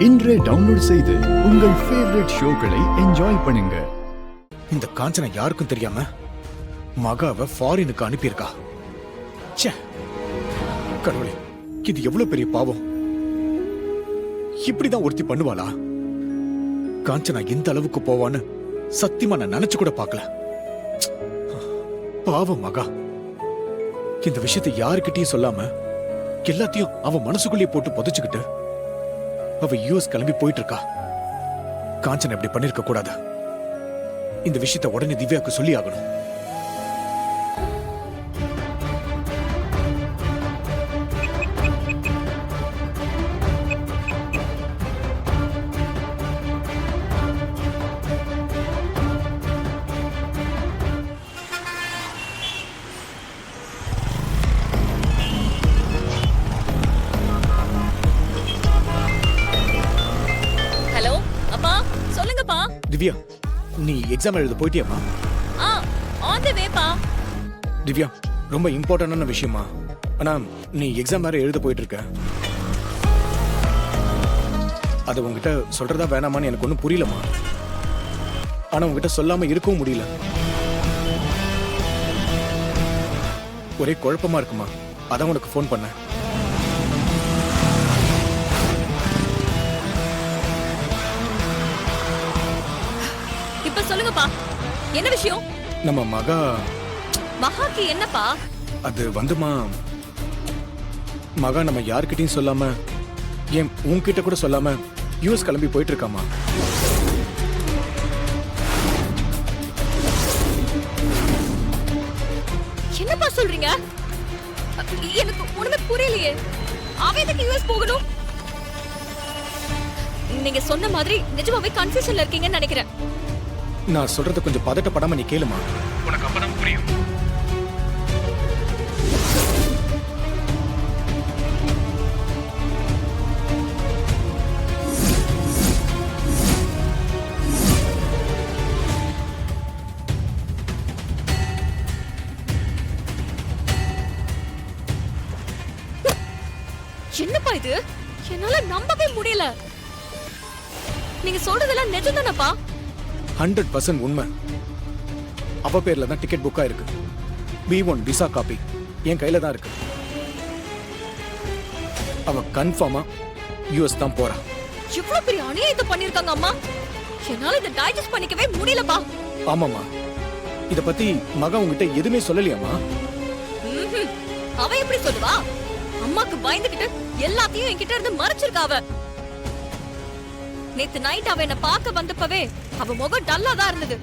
இன்றே டவுன்லோட் செய்து உங்கள் ஃபேவரட் ஷோக்களை என்ஜாய் பண்ணுங்க. இந்த காஞ்சனா யாருக்கும் தெரியாம மகாவை ஃபாரினுக்கு அனுப்பியிருக்கா. ச்சே, கடவுளே, இது எவ்வளவு பெரிய பாவம். இப்படிதான் ஒருத்தி பண்ணுவாளா? காஞ்சனா இந்த அளவுக்கு போவான்னு சத்தியமா நான் நினைச்சு கூட பார்க்கல. பாவம் மகா. இந்த விஷயத்தை யாருக்கிட்டையும் சொல்லாம எல்லாத்தையும் அவ மனசுக்குள்ளேயே போட்டு புதைச்சுக்கிட்டு அவ யூஎஸ் கிளம்பி போயிட்டு இருக்கா. காஞ்சனா இப்படி பண்ணிருக்க கூடாது. இந்த விஷயத்தை உடனே திவ்யாவுக்கு சொல்லி ஆகணும். திவ்யா, நீ எக்ஸாம் எழுத போயிட்டியாமா? ஆன் தி வேப்பா. திவ்யா, ரொம்ப இம்பார்ட்டன்டான விஷயமா. ஆனா நீ எக்ஸாம் வேற எழுத போயிட்டு இருக்க. அது உங்ககிட்ட சொல்றதா வேணாமான்னு எனக்கு ஒன்றும் புரியலமா. ஆனா உங்ககிட்ட சொல்லாம இருக்கவும் முடியல. ஒரே குழப்பமா இருக்குமா. அதான் உனக்கு ஃபோன் பண்ணேன். இப்ப சொல்லுங்கப்பா, என்ன விஷயம்? நம்ம மகாக்கு என்னப்பா? அது வந்துமா, மகா நம்ம யார்கிட்டயும் சொல்லாம, ஏன் உன்கிட்ட கூட சொல்லாம யூஎஸ் கிளம்பி போயிட்டு இருக்காமா. என்னப்பா சொல்றீங்க? எனக்கு ஒண்ணுமே புரியலையே. அவ எதுக்கு யூஎஸ் போகணும்? நீங்க சொன்ன மாதிரி நிஜமாவே கன்ஃபியூஷன்ல இருக்கீங்கன்னு நினைக்கிறேன். நான் சொல்றது கொஞ்சம் பதட்டப்படாம நீ கேளுமா. உனக்கு அப்பதான் புரியும். என்னப்பா இது? என்னால நம்பவே முடியல. நீங்க சொல்றதெல்லாம் நிஜம்தானப்பா? 100% உண்மை. அவ பேர்ல தான் டிக்கெட் புக்கா இருக்கு. B1 விசா காப்பி என் கையில தான் இருக்கு. அவ கன்ஃபார்மா யூஎஸ் தான் போறா. இவ்வளவு பெரிய அநியாயத்தை பண்ணிருக்காங்க அம்மா. என்னால இதை டைஜஸ்ட் பண்ணிக்கவே முடியலப்பா. ஆமாமா, இத பத்தி மகா உங்ககிட்ட எதுவுமே சொல்லலையாமா? அவ எப்படி சொல்லுவா? அம்மாக்கு பயந்துகிட்டு எல்லாத்தையும் என்கிட்ட இருந்து மறைச்சிருக்கா அவ. நேத்து நைட் அவ என்ன பார்க்க வந்தப்பவே அவ முகம் டல்லா தான் இருந்தது.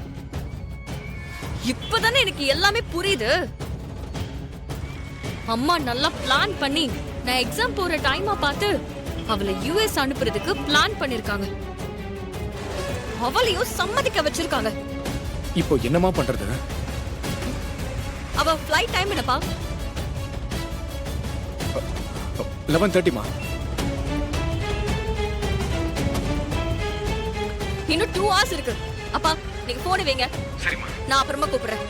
இப்பதானே எனக்கு எல்லாமே புரியுது. அம்மா நல்லா பிளான் பண்ணி நான் எக்ஸாம் போற டைமா பார்த்து அவளை யுஎஸ் அனுப்புறதுக்கு பிளான் பண்ணிருக்காங்க. அவளையும் சம்மதிக்க வச்சிருக்காங்க. இப்போ என்னமா பண்றது? அவ ஃளைட் டைம் என்னப்பா? 11:30மா. இன்னும் 2 hours இருக்கு. அப்பா, நீங்க போன் வைங்க. சரிம்மா. நான் அப்புறமா கூப்பிடுறேன்.